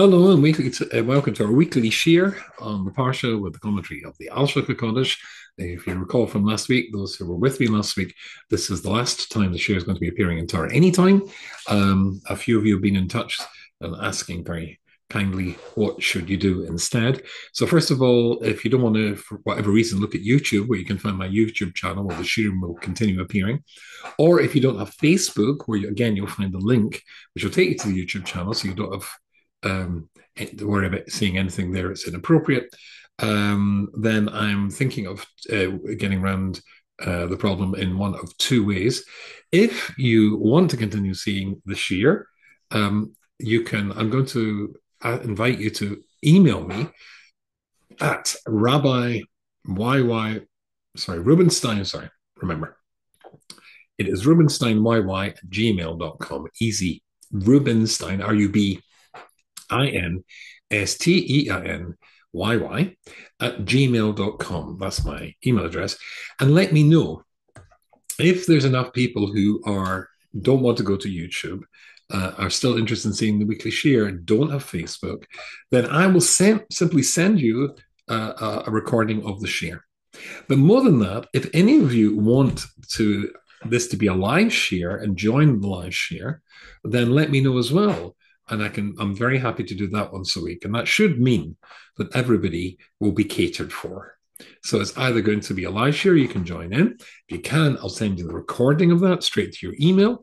Hello and welcome to our weekly share on the Parsha with the commentary of the Alshich. If you recall from last week, those who were with me last week, this is the last time the share is going to be appearing in Torah anytime. A few of you have been in touch and asking very kindly, what should you do instead? So first of all, if you don't want to, for whatever reason, look at YouTube, where you can find my YouTube channel where the share will continue appearing. Or if you don't have Facebook, where you'll find the link, which will take you to the YouTube channel, so you don't have worry about seeing anything there that's inappropriate. Then I'm thinking of getting around the problem in one of two ways. If you want to continue seeing the shear, you can. I'm going to invite you to email me at Rubenstein. Sorry, remember, it is rubensteinyy@gmail.com. Easy. Rubenstein, RUBINSTEINYY @gmail.com. That's my email address. And let me know if there's enough people who don't want to go to YouTube, are still interested in seeing the weekly share, don't have Facebook, then I will simply send you a recording of the share. But more than that, if any of you want this to be a live share and join the live share, then let me know as well. And I'm very happy to do that once a week. And that should mean that everybody will be catered for. So it's either going to be a live share, you can join in. If you can, I'll send you the recording of that straight to your email.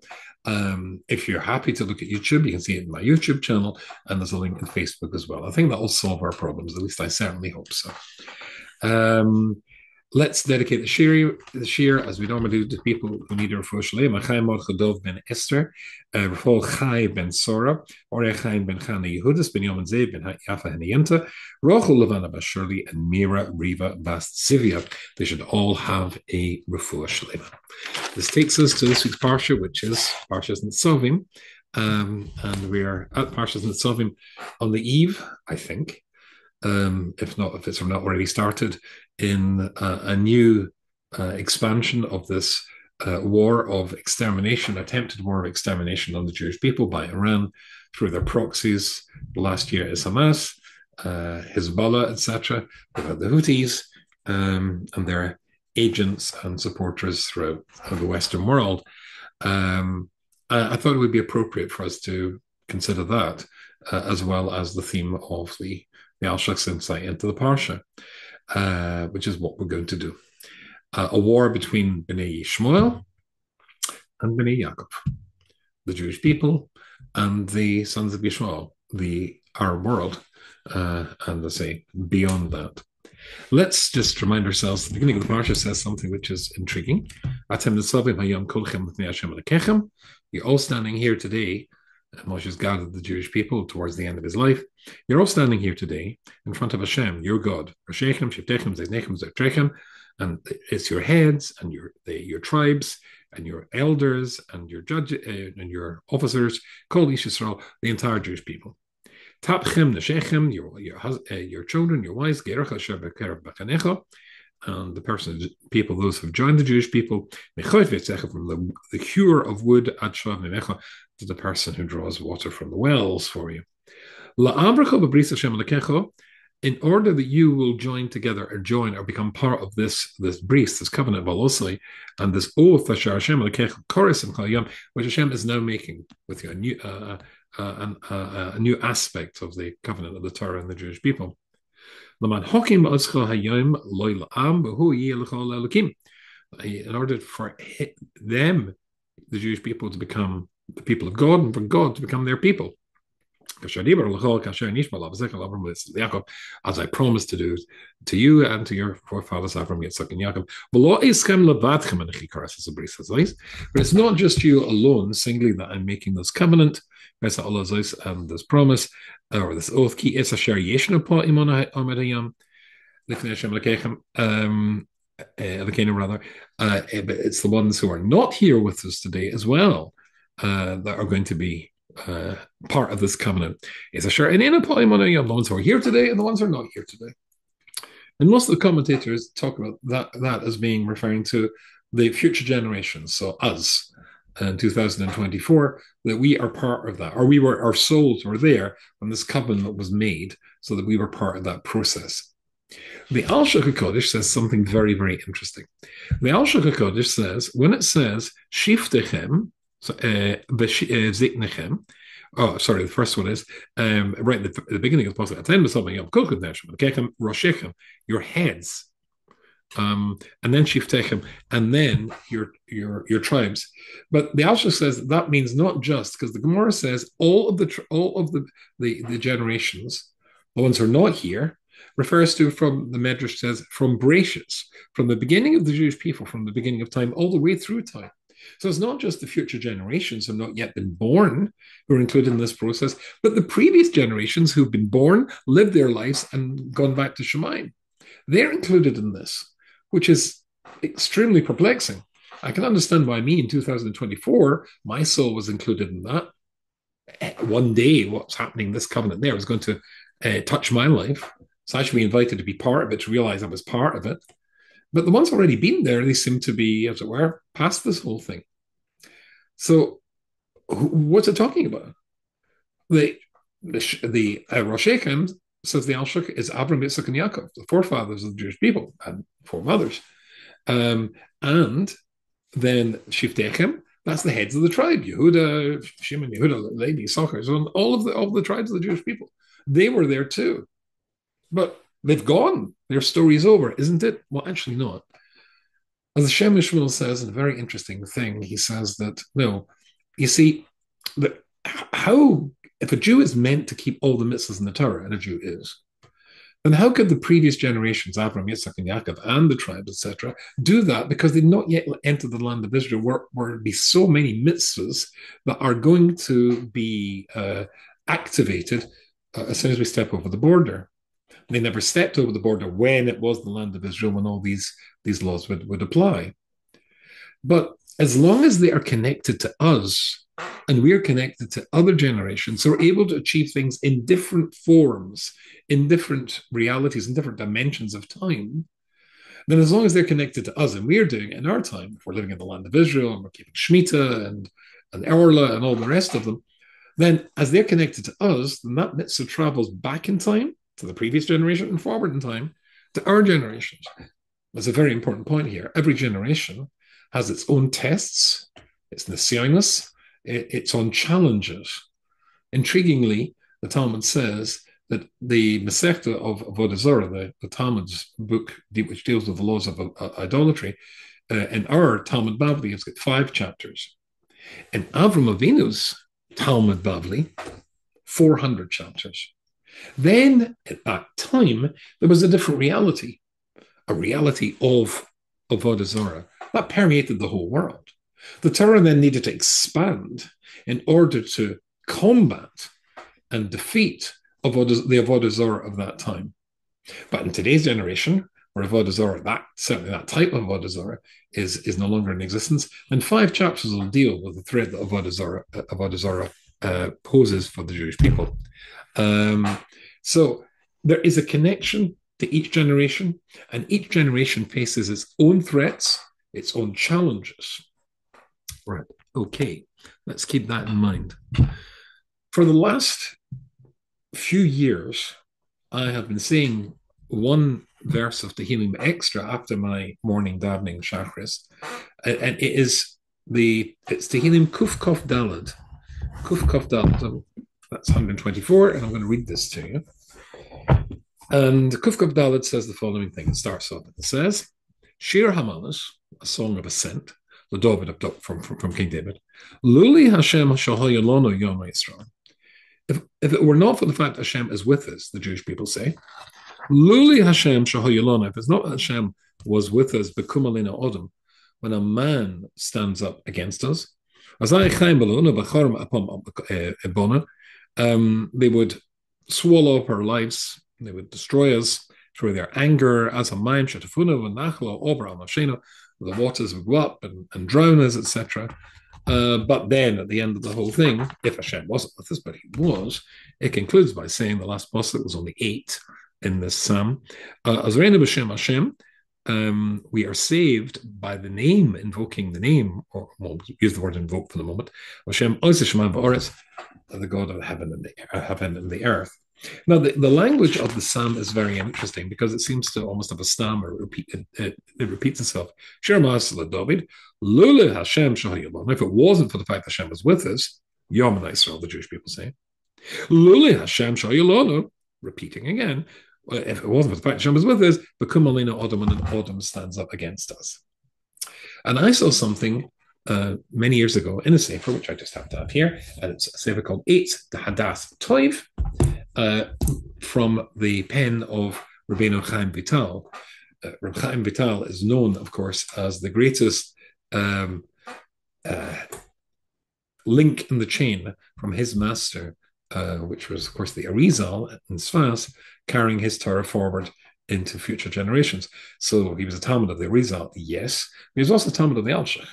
If you're happy to look at YouTube, you can see it in my YouTube channel, and there's a link in Facebook as well. I think that will solve our problems. At least I certainly hope so. Let's dedicate the shir as we normally do to people who need a refuah shalem. Chaim Chodov ben Esther, Rafal Chai ben Sora, Ore Chaim ben Chana Yehudis, ben Yom Zev ben Yafa Henayenta, Rochel Levana bas Shirley, and Mira Riva bas Zivia. They should all have a refuah shalem. This takes us to this week's parsha, which is Parshas Netzavim, and we are at Parshas Netzavim on the eve, I think. If it's not already started, in a new expansion of this war of extermination, attempted war of extermination on the Jewish people by Iran through their proxies. Last year is Hamas, Hezbollah, etc. We've had the Houthis and their agents and supporters throughout the Western world. I thought it would be appropriate for us to consider that as well as the theme of the Alshich's insight into the Parsha, which is what we're going to do. A war between Bnei Yishmael and Bnei Yaakov, the Jewish people, and the sons of Yishmael, our world, and I say beyond that. Let's just remind ourselves, the beginning of the Parsha says something which is intriguing. You're all standing here today. Moshe's gathered the Jewish people towards the end of his life. You're all standing here today in front of Hashem, your God. And it's your heads and your tribes and your elders and your judges and your officers, Kol Ish Yisrael, the entire Jewish people. Tapchem neshechem, your children, your wives, Gerach Asher Bekerev Bachanecha, and people, those who've joined the Jewish people, from the cure of wood ad Shav Memecha, to the person who draws water from the wells for you. In order that you will join together or become part of this bris, this covenant of and this oath which Hashem is now making with you, a new aspect of the covenant of the Torah and the Jewish people. In order for them, the Jewish people, to become the people of God, and for God to become their people. As I promised to do to you and to your forefathers Avram, Yitzchak, and Yaakov. But it's not just you alone singly that I'm making this covenant and this promise, or this oath. It's the ones who are not here with us today as well that are going to be part of this covenant. It's a share. And in the ones who are here today and the ones who are not here today. And most of the commentators talk about that as being referring to the future generations. So us, in 2024, that we are part of that, or our souls were there when this covenant was made, so that we were part of that process. The Alshich HaKodesh says something very, very interesting. The Alshich HaKodesh says, when it says, Shiftechem, Ziknechem, oh, sorry, the first one is, right at the beginning of the passage, your heads, and then Shiftechem, and then your tribes. But the Alshich says that means not just, because the Gemara says all of the generations, the ones who are not here, refers to, from the Medrash says, from Bereshis, from the beginning of the Jewish people, from the beginning of time, all the way through time. So it's not just the future generations who have not yet been born who are included in this process, but the previous generations who've been born, lived their lives, and gone back to Shemayim. They're included in this, which is extremely perplexing. I can understand why me in 2024, my soul was included in that. One day, what's happening, this covenant there, is going to touch my life. So I should be invited to be part of it, to realize I was part of it. But the ones already been there, they seem to be, as it were, past this whole thing. So what's it talking about? The Rosh Hashanah, says the Alshich, is Abraham, Yitzchak, and Yaakov, the forefathers of the Jewish people, and foremothers. And then Shiftechem, that's the heads of the tribe, Yehuda, Shimon, Yehuda, Levi, Issachar, so all of the tribes of the Jewish people. They were there too. But they've gone. Their story is over, isn't it? Well, actually not. As the Shem Mishmuel says, in a very interesting thing, he says that, no, you see, how, if a Jew is meant to keep all the mitzvahs in the Torah, and a Jew is, then how could the previous generations, Abraham, Yitzchak, and Yaakov, and the tribes, etc., do that? Because they've not yet entered the land of Israel, where there be so many mitzvahs that are going to be activated as soon as we step over the border. They never stepped over the border when it was the land of Israel, when all these laws would apply. But as long as they are connected to us, and we are connected to other generations, so we're able to achieve things in different forms, in different realities, in different dimensions of time, then as long as they're connected to us, and we're doing it in our time, if we're living in the land of Israel, and we're keeping Shemitah and Orla and all the rest of them, then as they're connected to us, then that mitzvah travels back in time to the previous generation and forward in time to our generations. That's a very important point here. Every generation has its own tests, its nisyonos, its own challenges. Intriguingly, the Talmud says that the Masechta of Avodah Zarah, the Talmud's book which deals with the laws of idolatry, in our Talmud Bavli, it's got 5 chapters. In Avram Avinu's Talmud Bavli, 400 chapters. Then, at that time, there was a different reality, a reality of Avodah Zarah that permeated the whole world. The Torah then needed to expand in order to combat and defeat the Avodah Zarah of that time. But in today's generation, where Avodah Zarah, certainly that type of Avodah Zarah, is no longer in existence, and 5 chapters will deal with the threat that Avodah Zarah poses for the Jewish people. So there is a connection to each generation, and each generation faces its own threats, its own challenges. Right, okay, let's keep that in mind. For the last few years, I have been saying one verse of Tehillim extra after my morning davening Shachris, and it's Tehillim Kuf Kof Dalad. Kuf Kof Dalad, that's 124, and I'm going to read this to you. And Kuf Kof Dalad says the following thing. It starts off, it says, Shir Hamanas, a song of ascent, the David from King David. Luli Hashem Shahoyalono Yom Yisrael. If it were not for the fact Hashem is with us, the Jewish people say, Luli Hashem Shahoyalono, if it's not that Hashem was with us, Bekumalina Odom, when a man stands up against us, Chaim they would swallow up our lives, they would destroy us through their anger, as a mime shetafuna v'nachlo over amashena, the waters would go up and drown us, etc. But then at the end of the whole thing, if Hashem wasn't with us, but he was, it concludes by saying the last pasuk was only 8 in this psalm. Azreinu b'shem Hashem, we are saved by the name, invoking the name, or we'll use the word invoke for the moment, Hashem, the God of heaven and the earth. Now, the language of the psalm is very interesting because it seems to almost have a stam or it repeats itself. David, Lule Hashem Shahayalon. If it wasn't for the fact that Hashem was with us, Yom Israel, the Jewish people say, Lule Hashem Shahayalon, repeating again, if it wasn't for the fact Hashem was with us, Bekum Alina Odom, and Odom stands up against us. And I saw something many years ago in a sefer, which I just have to have here, and it's a sefer called Eitz the Hadath Toiv, from the pen of Rabbeinu Chaim Vital. Rabbi Chaim Vital is known, of course, as the greatest link in the chain from his master, which was, of course, the Arizal in Sfas, carrying his Torah forward into future generations. So he was a Talmid of the Arizal, yes. He was also a Talmid of the Alshich.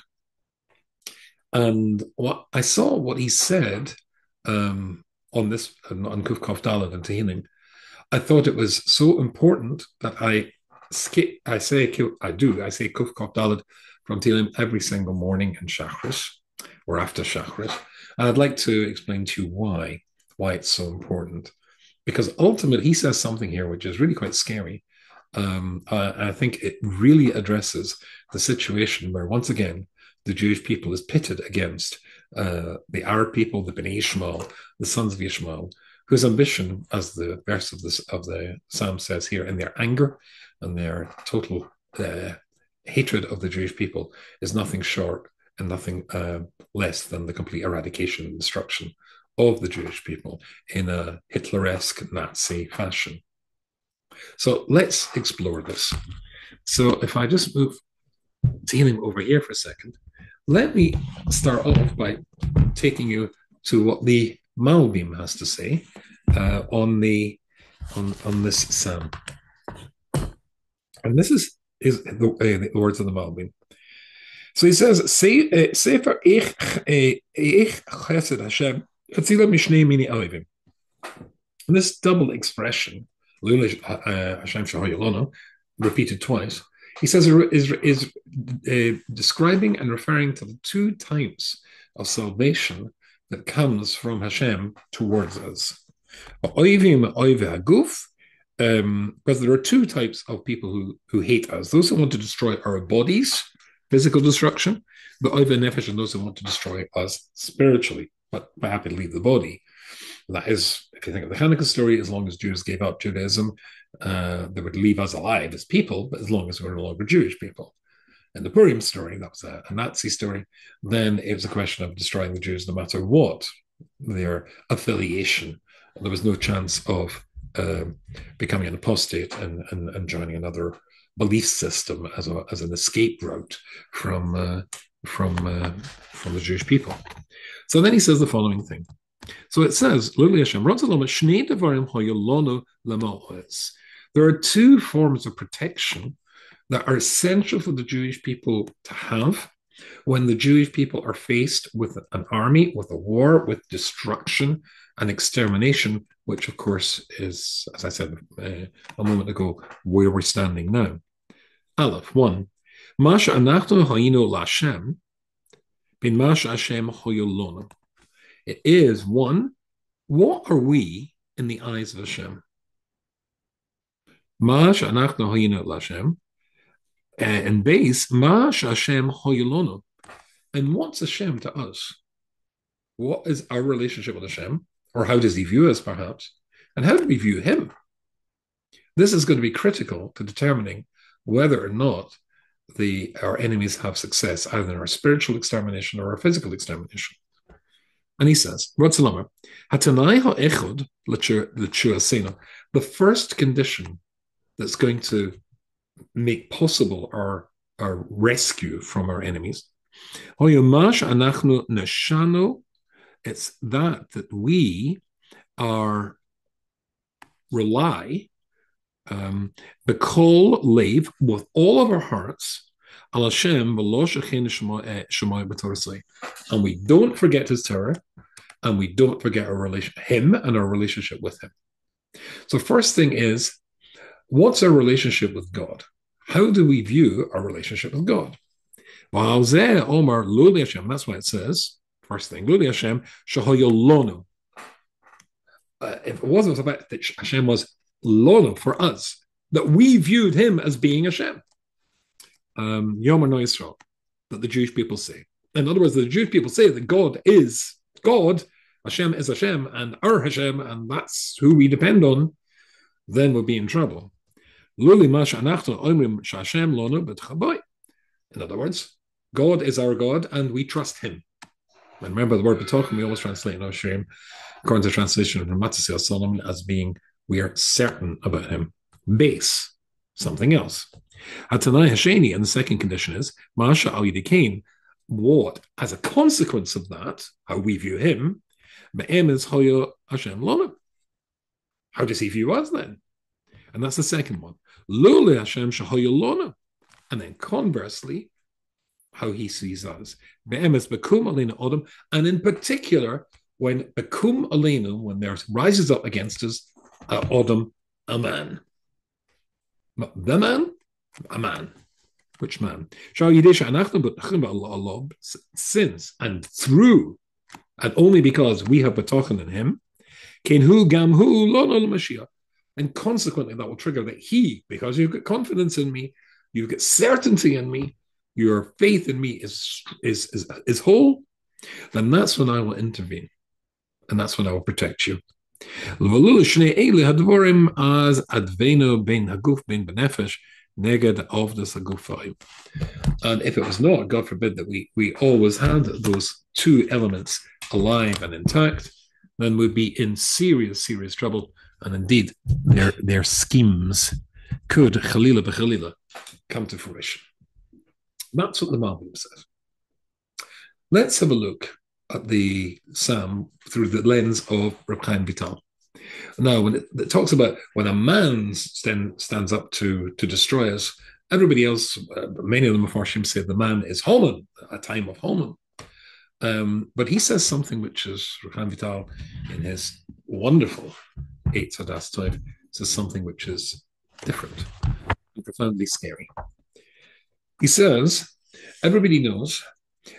And I saw what he said on this, on Kuf Kof Daled and Tehillim. I thought it was so important that I say Kuf Kof Daled from Tehillim every single morning in Shachris, or after Shachris. And I'd like to explain to you why it's so important. Because ultimately, he says something here which is really quite scary. I think it really addresses the situation where, once again, the Jewish people is pitted against the Arab people, the Bnei Ishmael, the sons of Ishmael, whose ambition, as the verse of the Psalm says here, in their anger and their total hatred of the Jewish people, is nothing short and nothing less than the complete eradication and destruction of the Jewish people in a Hitleresque Nazi fashion. So let's explore this. So if I just move Tehillim over here for a second, let me start off by taking you to what the Malbim has to say on this psalm. And this is the words of the Malbim. So he says, Sefer ich chesed Hashem, and this double expression, repeated twice, he says is describing and referring to the two types of salvation that comes from Hashem towards us. Because there are two types of people who hate us: those who want to destroy our bodies, physical destruction, the oive nefesh, and those who want to destroy us spiritually, but happy to leave the body. That is, if you think of the Hanukkah story, as long as Jews gave up Judaism, they would leave us alive as people, but as long as we're no longer Jewish people. And the Purim story, that was a Nazi story, then it was a question of destroying the Jews no matter what their affiliation. There was no chance of becoming an apostate and joining another belief system as an escape route from the Jewish people. So then he says the following thing. So it says, there are two forms of protection that are essential for the Jewish people to have when the Jewish people are faced with an army, with a war, with destruction and extermination, which of course is, as I said a moment ago, where we're standing now. Aleph, 1. Masha anachnu hayinu l'Hashem, bin masha Hashem hoyolonu. It is, 1, what are we in the eyes of Hashem? Masha anachnu hayinu l'Hashem, and base, masha Hashem hoyolonu. And what's Hashem to us? What is our relationship with Hashem? Or how does he view us, perhaps? And how do we view him? This is going to be critical to determining whether or not our enemies have success, either in our spiritual extermination or our physical extermination. And he says, the first condition that's going to make possible our rescue from our enemies, it's that we are rely B'kol leiv, with all of our hearts, al Hashem and we don't forget His Torah, and we don't forget Him and our relationship with Him. So first thing is, what's our relationship with God? How do we view our relationship with God? Omar Luli Hashem. That's why it says, first thing, Luli Hashem, Shahoyolonu. If it wasn't about that Hashem was Lono for us, that we viewed him as being Hashem. Yomer no Yisrael, that the Jewish people say. In other words, the Jewish people say that God is God, Hashem is Hashem, and our Hashem, and that's who we depend on, then we'll be in trouble. In other words, God is our God, and we trust him. And remember the word b'tochen, we always translate no shame, according to the translation of Matzah Solomon, as being we are certain about him. Base, something else. Hatanai Hasheni, and the second condition is Masha al Yidikain. What, as a consequence of that, how we view him, Me'em is Hoyo Hashem Lona. How does he view us then? And that's the second one. Lule Hashem Shahoyo Lona. And then conversely, how he sees us. Be'em is Bekum Alena Odom, and in particular, when Bekum Alena, when there rises up against us, Odom, a man. The man? A man. Which man? Since and through, and only because we have betochen in him, and consequently that will trigger that he, because you've got confidence in me, you've got certainty in me, your faith in me is whole, then that's when I will intervene, and that's when I will protect you. Neged of the Sagufai. And if it was not, God forbid, that we always had those two elements alive and intact, then we'd be in serious, serious trouble. And indeed, their schemes could, Chalila b'Chalila, come to fruition. That's what the Malbim says. Let's have a look at the Psalm through the lens of Reb Chaim Vital. Now, when it talks about when a man stands up to destroy us, everybody else, many of the Mefarshim say the man is Haman, a time of Haman. But he says something which is, Chaim Vital, in his wonderful Eitz Hadas Tov, says something which is different and profoundly scary. He says, everybody knows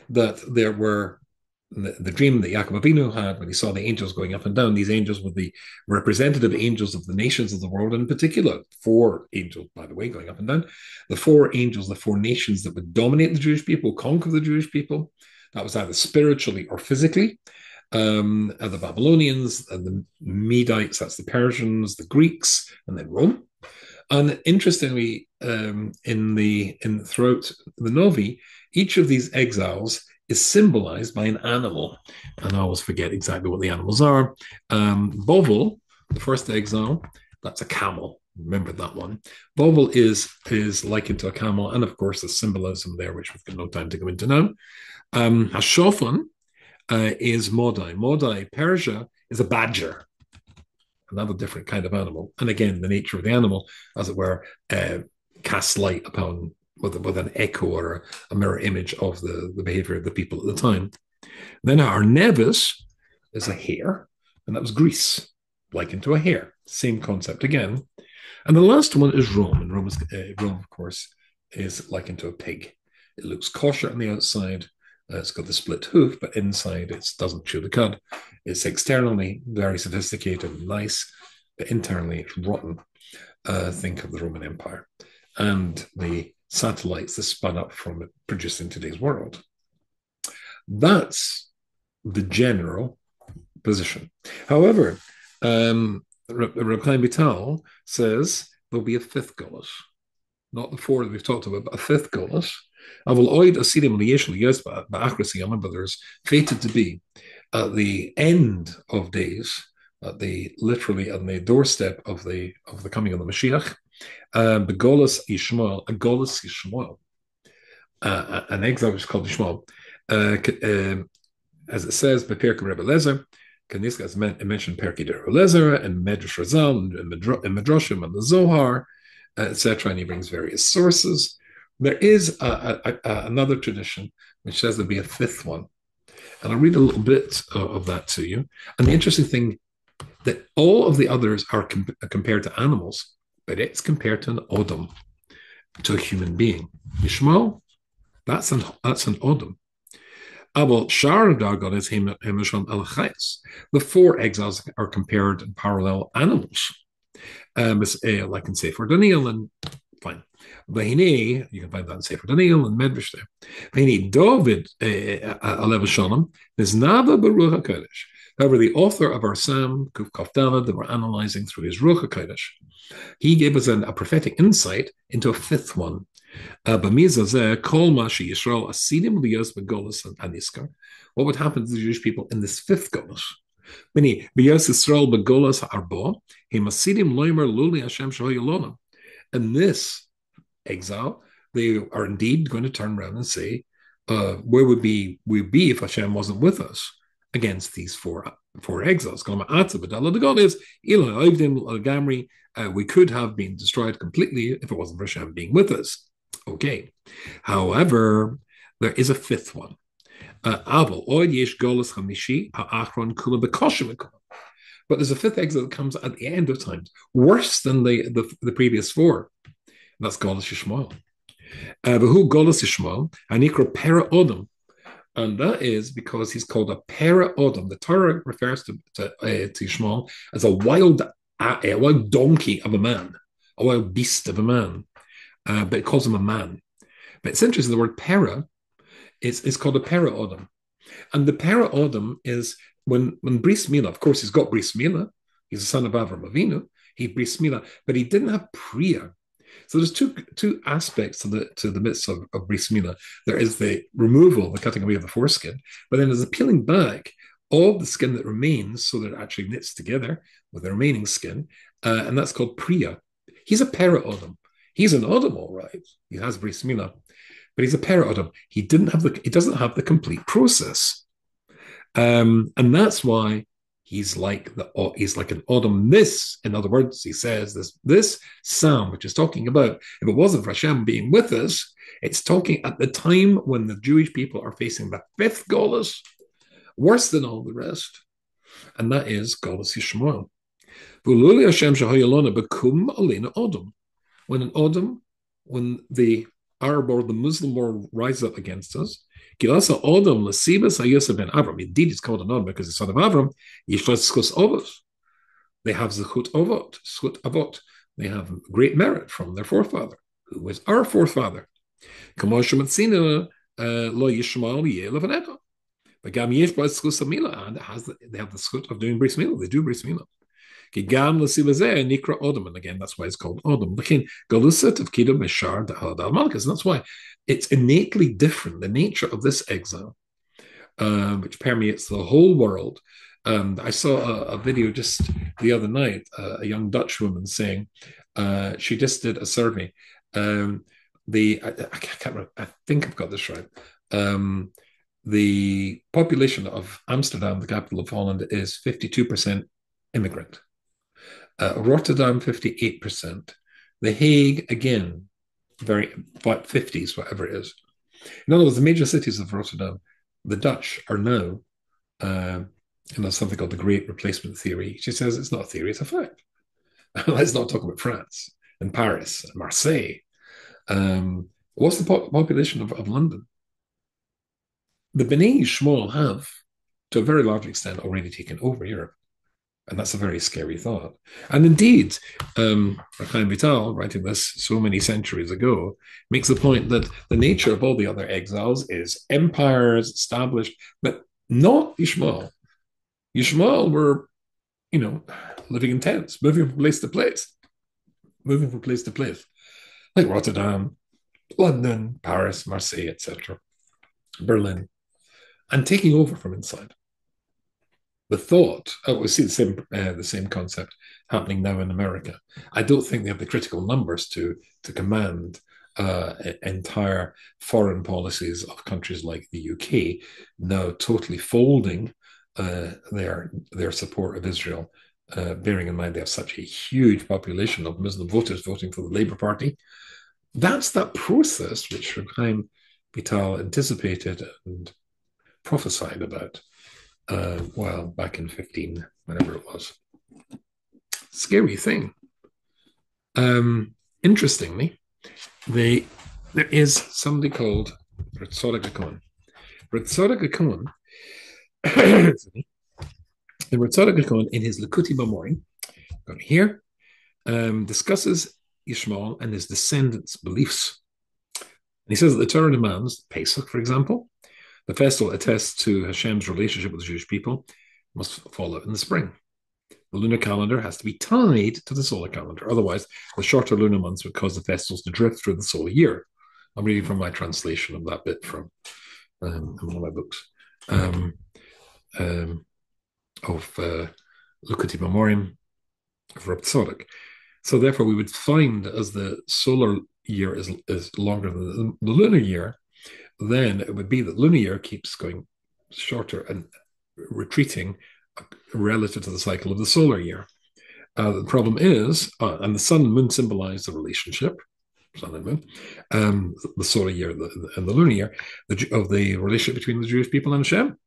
that there were the dream that Yaakov Avinu had when he saw the angels going up and down. These angels were the representative angels of the nations of the world, and in particular, 4 angels, by the way, going up and down. The 4 angels, the 4 nations that would dominate the Jewish people, conquer the Jewish people. That was either spiritually or physically. The Babylonians, the Medites, that's the Persians, the Greeks, and then Rome. And interestingly, throughout the Novi, each of these exiles is symbolized by an animal. And I always forget exactly what the animals are. Bovel, the first exile, that's a camel. Remember that one. Bovel is likened to a camel, and of course the symbolism there, which we've got no time to go into now. Hashofan is Modai. Modai, Persia, is a badger. Another different kind of animal. And again, the nature of the animal, as it were, casts light upon with an echo or a mirror image of the behavior of the people at the time. Then our Nevis is a hare, and that was Greece, likened to a hare. Same concept again. And the last one is Rome, and Rome, of course, is likened to a pig. It looks kosher on the outside. It's got the split hoof, but inside it doesn't chew the cud. It's externally very sophisticated and nice, but internally it's rotten. Think of the Roman Empire and the satellites that spun up from it producing today's world. That's the general position. However, Reb Chaim Vital says there'll be a 5th Golus, not the 4 that we've talked about, but a 5th Golus. But there's fated to be at the end of days, literally on the doorstep of the coming of the Mashiach, the Golus Yishmael, a Golus Yishmael, an exile which is called Yishmael, as it says by Perkei Rebbe Lezer. Kaniska has mentioned Perkei de Rebbe Lezer and Medrash Razal and Medrashim and the Zohar, etc. And he brings various sources. There is another tradition which says there'll be a 5th one. And I'll read a little bit of that to you. And the interesting thing, that all of the others are compared to animals, but it's compared to an Odom. to a human being. Yishmael, that's an Odom. Abel Shar Dagon is Himashon El Chais. The four exiles are compared in parallel animals. Like in Sefer Daniel, and fine. Vahine, you can find that in Sefer Daniel and Medrash there. Vahine David Alev Shalom is Nava Baruch HaKodesh. However, the author of our Psalm, Kuf Kaf David, that we're analyzing through his Ruach HaKodesh, he gave us a prophetic insight into a fifth one. What would happen to the Jewish people in this fifth Golus? In this exile, they are indeed going to turn around and say, where would we be if Hashem wasn't with us against these four exiles? The God is, we could have been destroyed completely if it wasn't for Hashem being with us. Okay. However, there is a fifth one. But there's a fifth exile that comes at the end of time, worse than the previous four. And that's Golus Yishmael. Who Golus Yishmael? Anikra Para Odom. And that is because he's called a Para Odom. The Torah refers to Yishmael as a wild donkey of a man, a wild beast of a man. But it calls him a man. But it's interesting, the word para is called a para Odom. And the para Odom is when Bris Milah, of course, he's got Bris Milah, he's the son of Avram Avinu, he Bris Milah, but he didn't have Priya. So there's two aspects to the midst of Bris Milah. There is the removal, the cutting away of the foreskin, but then there's the peeling back of the skin that remains so that it actually knits together with the remaining skin, and that's called Priya. He's a para Odom. He's an Odom, all right. He has Bris Milah, but he's a para Odom. He doesn't have the complete process, and that's why he's like an Odom. This, in other words, he says this psalm, which is talking about if it wasn't for Hashem being with us, it's talking at the time when the Jewish people are facing the fifth Golus, worse than all the rest, and that is Golus Yishmael. When an Odom, when the Arab or the Muslim world rises up against us, indeed it's called an Odom because it's son of Avram. They have zechut avot. They have great merit from their forefather, who was our forefather. They have the zechut of doing bris milah. They do bris milah. And again, that's why it's called Odom. And that's why it's innately different, the nature of this exile, which permeates the whole world. I saw a video just the other night, a young Dutch woman saying she just did a survey. I can't remember, I think I've got this right. The population of Amsterdam, the capital of Holland, is 52% immigrant. Rotterdam, 58%. The Hague, again, about 50s, whatever it is. In other words, the major cities of Rotterdam, the Dutch are now, something called the Great Replacement Theory. She says it's not a theory, it's a fact. Let's not talk about France and Paris and Marseille. What's the population of London? The B'nai Yishmael have, to a very large extent, already taken over Europe. And that's a very scary thought. And indeed, Chaim Vital, writing this so many centuries ago, makes the point that the nature of all the other exiles is empires established, but not Yishmael. Yishmael were, living in tents, moving from place to place, like Rotterdam, London, Paris, Marseille, etc., Berlin, and taking over from inside. The thought, we see the same concept happening now in America. I don't think they have the critical numbers to command entire foreign policies of countries like the UK, now totally folding their support of Israel, bearing in mind they have such a huge population of Muslim voters voting for the Labour Party. That's that process which Chaim Vital anticipated and prophesied about. Back in 15, whenever it was. Scary thing. Interestingly, There is somebody called Ritzoda Gakon. Ritzoda Gakon, and Ritzoda Gakon in his Likuti B'Morim, going here, discusses Yishmael and his descendants' beliefs. And he says that the Torah demands, Pesach, for example, the festival attests to Hashem's relationship with the Jewish people, must fall out in the spring. The lunar calendar has to be tied to the solar calendar. Otherwise, the shorter lunar months would cause the festivals to drift through the solar year. I'm reading from my translation of that bit from one of my books of Lukati Memorim of Reb Tzadok. So therefore, we would find as the solar year is longer than the lunar year, then it would be that lunar year keeps going shorter and retreating relative to the cycle of the solar year. The problem is, and the sun and moon symbolize the relationship, sun and moon, the solar year and the lunar year, of the relationship between the Jewish people and Hashem.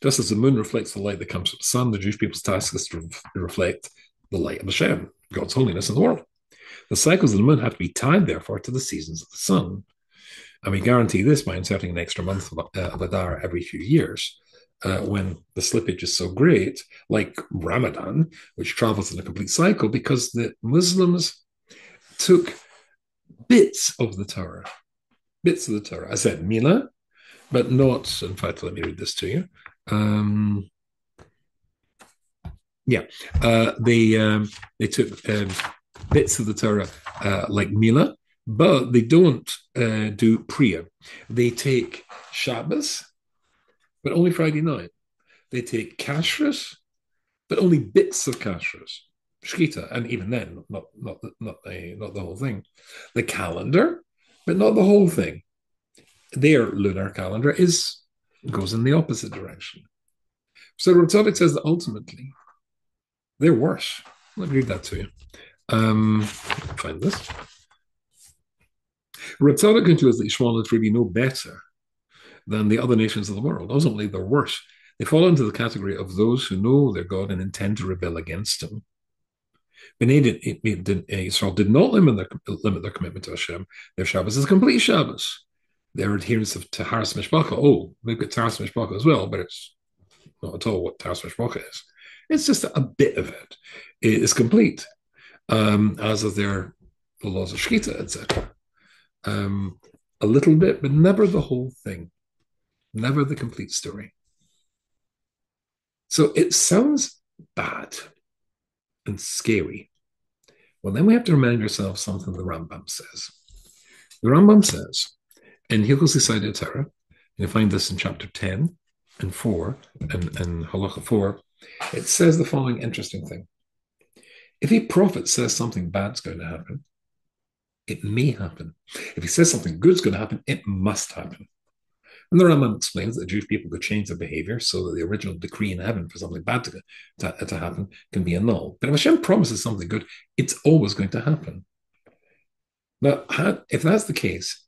Just as the moon reflects the light that comes from the sun, the Jewish people's task is to reflect the light of Hashem, God's holiness in the world. The cycles of the moon have to be tied, therefore, to the seasons of the sun. And we guarantee this by inserting an extra month of Adar every few years. When the slippage is so great, like Ramadan, which travels in a complete cycle, because the Muslims took bits of the Torah. I said Mila, but not, in fact, let me read this to you. They took bits of the Torah like Mila, but they don't do Priya. They take Shabbos, but only Friday night. They take kashrus, but only bits of kashrus, shkita, and even then, not the whole thing. The calendar, but not the whole thing. Their lunar calendar goes in the opposite direction. So Ritzodik says that ultimately they're worse. Let me read that to you. Find this. Ritzodik concludes that Yishmael is really no better than the other nations of the world. Ultimately, they're worse. They fall into the category of those who know their God and intend to rebel against him. Israel did not limit their commitment to Hashem. Their Shabbos is complete Shabbos. Their adherence to Taharas Mishpacha, we've got Taharas Mishpacha as well, but it's not at all what Taharas Mishpacha is. It's just a bit of it. It is complete, as of the laws of Shkita, etc. A little bit, but never the whole thing. Never the complete story. So it sounds bad and scary. Well, then we have to remind ourselves something the Rambam says. The Rambam says, in Hilchos Yesodei Torah, you find this in chapter 10 and 4, and Halacha 4, it says the following interesting thing. If a prophet says something bad's going to happen, it may happen. If he says something good's going to happen, it must happen. And the Rambam explains that Jewish people could change their behavior so that the original decree in heaven for something bad to happen can be annulled. But if Hashem promises something good, it's always going to happen. Now, if that's the case,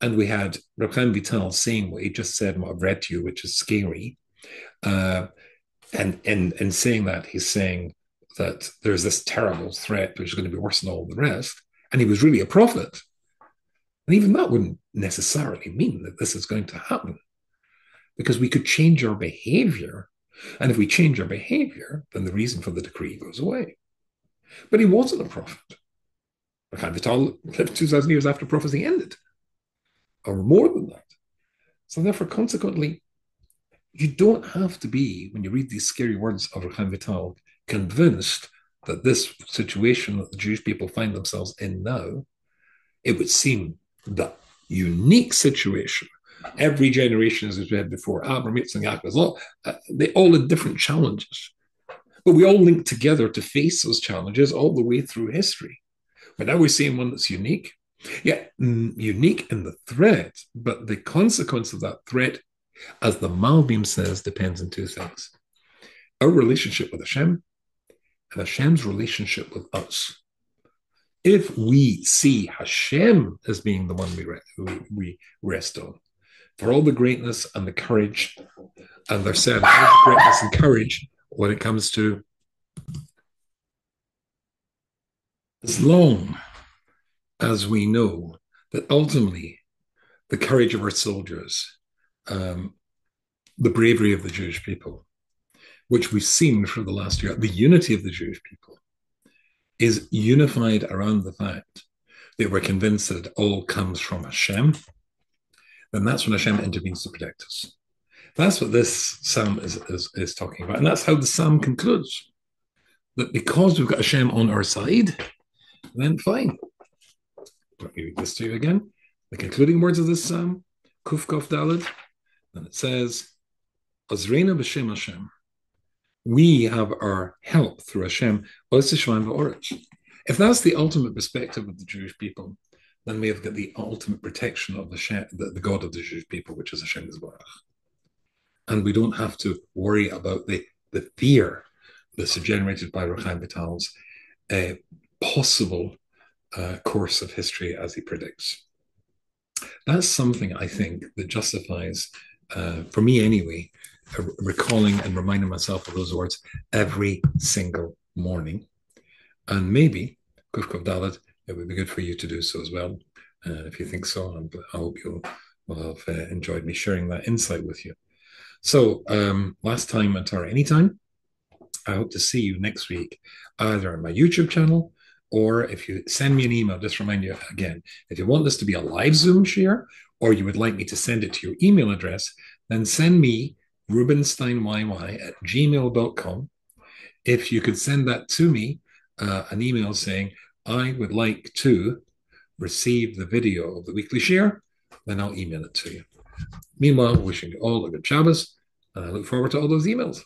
and we had Reb Chaim Vital saying what he just said, what I've read to you, which is scary, and saying that, he's saying that there's this terrible threat which is going to be worse than all the rest, and he was really a prophet. And even that wouldn't necessarily mean that this is going to happen, because we could change our behavior. And if we change our behavior, then the reason for the decree goes away. But he wasn't a prophet. Chaim Vital lived 2,000 years after prophecy ended, or more than that. So therefore, consequently, you don't have to be, when you read these scary words of Chaim Vital, convinced that this situation that the Jewish people find themselves in now, it would seem the unique situation. Every generation, as we've had before, Abraham, Yitzchak, and Yaakov, they all had different challenges. But we all link together to face those challenges all the way through history. But now we're seeing one that's unique. Yeah, unique in the threat, but the consequence of that threat, as the Malbim says, depends on two things. Our relationship with Hashem and Hashem's relationship with us. If we see Hashem as being the one we rest on, for all the greatness and the courage, and they're said, greatness and courage when it comes to Islam, as we know that ultimately the courage of our soldiers, um, the bravery of the Jewish people, which we've seen for the last year, the unity of the Jewish people, is unified around the fact that we're convinced that it all comes from Hashem, then that's when Hashem intervenes to protect us. That's what this psalm is talking about. And that's how the psalm concludes. That because we've got Hashem on our side, then fine. Let me read this to you again. The concluding words of this psalm, Kuf Kof Daled, and it says, Azreina b'Shem Hashem. We have our help through Hashem. If that's the ultimate perspective of the Jewish people, then we have got the ultimate protection of the God of the Jewish people, which is Hashem Yisborach. And we don't have to worry about the fear that's generated by Chaim Vital's possible course of history as he predicts. That's something I think that justifies, for me anyway, recalling and reminding myself of those words every single morning. And maybe, Kuf Kuf Dalet, it would be good for you to do so as well. If you think so, I hope you'll have enjoyed me sharing that insight with you. So, last time at our anytime, I hope to see you next week, either on my YouTube channel, or if you send me an email, just remind you again, if you want this to be a live Zoom share, or you would like me to send it to your email address, then send me rubensteinyyy@gmail.com. If you could send that to me, an email saying, I would like to receive the video of the weekly share, then I'll email it to you. Meanwhile, wishing you all a good Shabbos, and I look forward to all those emails.